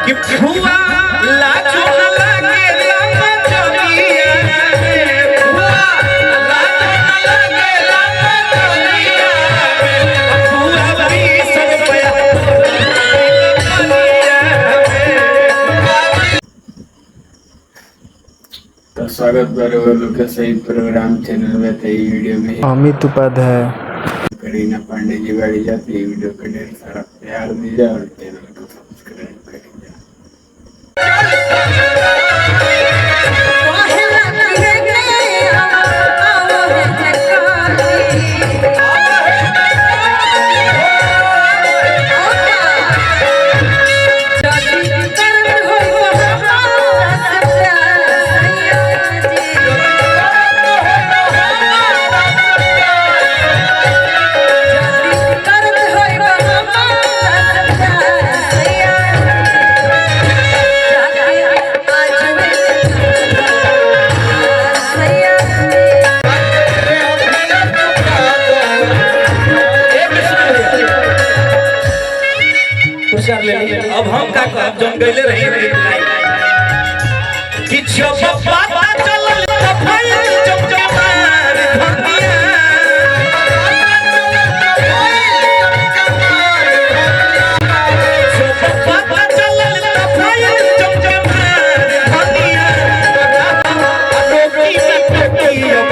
कि फुआ लाजो न लगे लम्बा चलिया फुआ लाजो न लगे लम्बा चलिया फुआ भी सब पया तो स्वागत लोग सही प्रोग्राम चैनल में वीडियो में अमित उपाध्याय करीना पांडे जी गाड़ी जाती है। वीडियो को ढेर सारा प्यार दीजिए और चैनल को सब्सक्राइब करिए। अब हम का कहब जौन गइले रही कि जब पता चलल त भइल जमजमार धनिया जब पता चलल त भइल जमजमार धनिया रोटी में टोकियो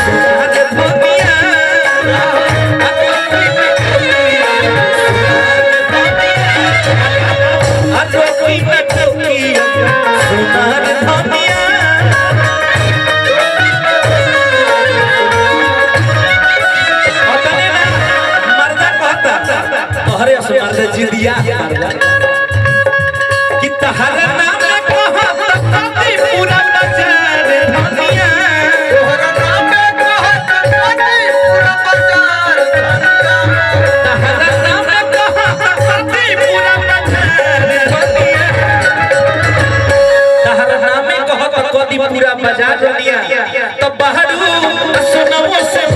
सुहाग धनिया रोटी में टोकियो सुहाग धनिया अरे असमार जिदिया कि तहरा नाम कहत तती पूरा बाजार धनिया तोहरा नाम कहत तती पूरा बाजार तहरा नाम कहत तती पूरा बाजार धनिया तहरा नाम कहत तती पूरा बाजार धनिया तब बहरू सुनवो से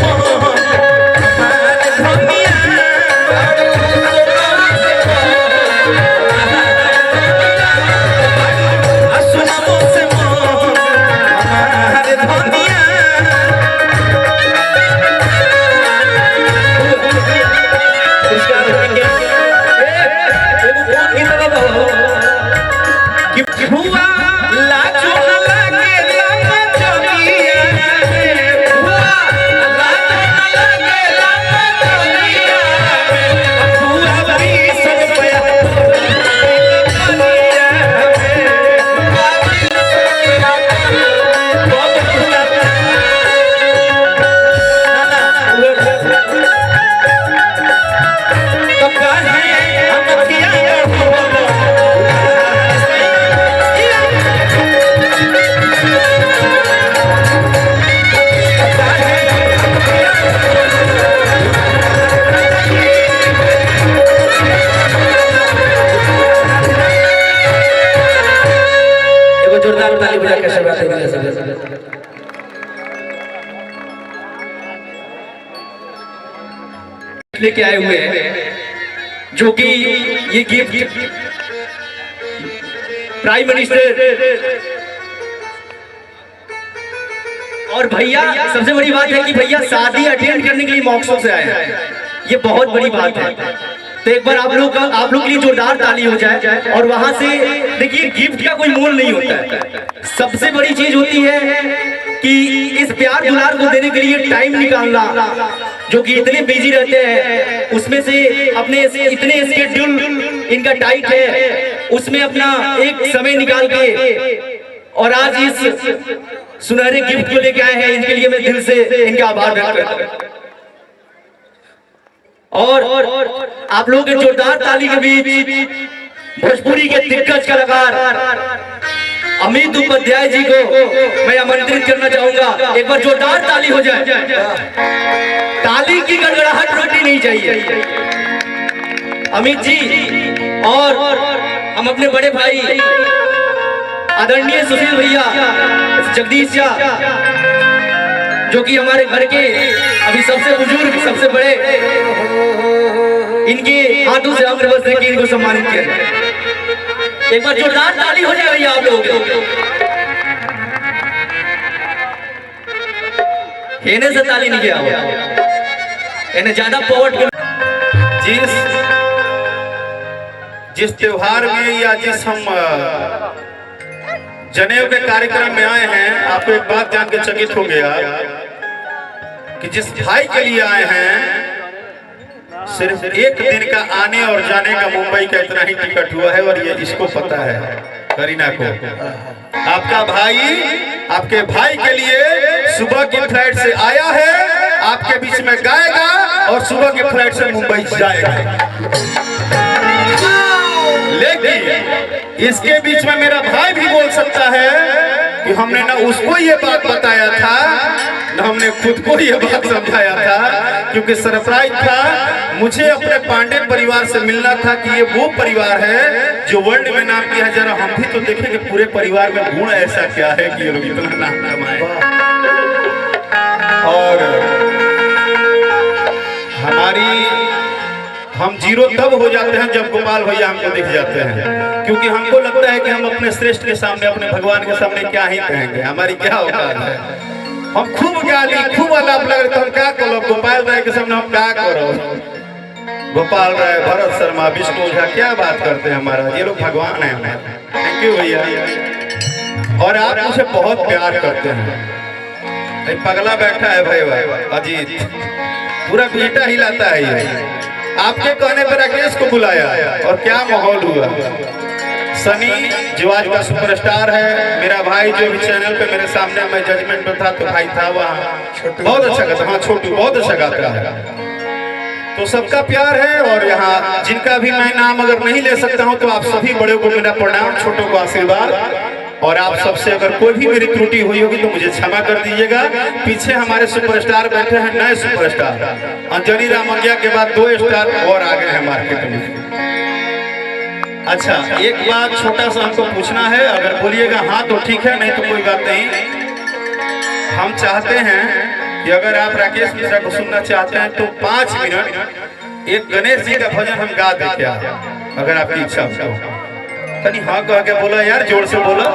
जोरदार ताली बजा के लेके आए हुए हैं जो कि ये गिफ्ट प्राइम मिनिस्टर और भैया सबसे बड़ी बात है कि भैया शादी अटेंड करने के लिए मॉक्सो से आए हैं। ये बहुत बड़ी बात है। तो एक बार आप लोग के लिए जोरदार ताली हो जाए। और वहां से देखिए गिफ्ट का कोई मोल नहीं होता है। सबसे बड़ी चीज होती है कि इस प्यार दुलार को देने के लिए टाइम निकालना, जो कि इतने बिजी रहते हैं उसमें से अपने इतने स्केड्यूल इनका टाइट है उसमें अपना एक समय निकाल के और आज इस सुनहरे गिफ्ट को लेके आए हैं। इनके लिए मैं दिल से इनका आभार व्यक्त करता हूं। और आप लोगों के जोरदार ताली के बीच भोजपुरी के दिग्गज कलाकार अमित उपाध्याय जी को मैं आमंत्रित करना चाहूंगा। एक बार जोरदार ताली हो जाए। ताली की गड़गड़ाहट रुकनी नहीं चाहिए। अमित जी और हम अपने बड़े भाई आदरणीय सुशील भैया, जगदीश जा, जो कि हमारे घर के अभी सबसे बुजुर्ग सबसे बड़े, इनके हाथों से अम्र बस देके इनको सम्मानित किया। एक बार जोरदार ताली हो जाए भैया आप लोगों के। कहने से ताली नहीं किया इन्हें ज्यादा पॉवर्ट के। जिस त्योहार में या जिस हम जनेऊ के कार्यक्रम में आए हैं, आपको एक बात जान के चकित हो गया कि जिस भाई के लिए आए हैं सिर्फ एक दिन का आने और जाने का मुंबई का इतना ही टिकट हुआ है, और ये इसको पता है, करीना को। आपका भाई आपके भाई के लिए सुबह की फ्लाइट से आया है, आपके बीच में गाएगा और सुबह की फ्लाइट से मुंबई जाएगा। लेकिन इसके बीच में मेरा भाई भी बोल सकता है कि हमने ना उसको ये बात बताया था, ना हमने खुद को ये बात समझाया था, क्योंकि सरप्राइज था। मुझे अपने पांडे परिवार से मिलना था कि ये वो परिवार है जो वर्ल्ड में नाम किया है। जरा हम भी तो देखें कि पूरे परिवार में गुण ऐसा क्या है कि ये लोग इतना नाम कमाए। और हम जीरो तब हो जाते हैं जब गोपाल भैया हमको दिख जाते हैं, क्योंकि हमको लगता है कि हम अपने श्रेष्ठ के सामने, अपने भगवान के सामने क्या ही कहेंगे, हमारी क्या औकात है। हम खूब गाली खूब अलाप लग रहे तो हम क्या करो, गोपाल राय के सामने हम क्या करो। गोपाल राय, भरत शर्मा, विष्णु झा क्या बात करते हैं हमारा, ये लोग भगवान है हमारे। थैंक यू भैया। और आप मुझे बहुत प्यार करते हैं। पगला बैठा है भाई अजीत, पूरा बीटा हिलाता है ये। आपके कहने पर राकेश को बुलाया और क्या माहौल हुआ। सनी जो आज का सुपरस्टार है, मेरा भाई जो भी चैनल पे मेरे सामने मैं जजमेंट में था तो भाई था वहाँ, बहुत अच्छा गाता। हाँ छोटू बहुत अच्छा गाता है। तो सबका प्यार है। और यहाँ जिनका भी मैं नाम अगर नहीं ले सकता हूँ तो आप सभी बड़े को मेरा प्रणाम, छोटों को आशीर्वाद। और आप सबसे अगर कोई भी मेरी त्रुटि हुई होगी तो मुझे क्षमा कर दीजिएगा। पीछे हमारे सुपरस्टार बैठे हैं, नए सुपरस्टार अंजनी रामंगिया के बाद 2 स्टार और आ गए हैं मार्केट में। अच्छा एक बात छोटा सा हमको पूछना है, अगर बोलिएगा हाँ तो ठीक है, नहीं तो कोई बात नहीं। हम चाहते हैं कि अगर आप राकेश मिश्रा को सुनना चाहते हैं तो 5 मिनट एक गणेश जी का भजन हम गा दें क्या, अगर आपकी इच्छा हो। तनी हाँ कह के बोला यार, जोर से बोला।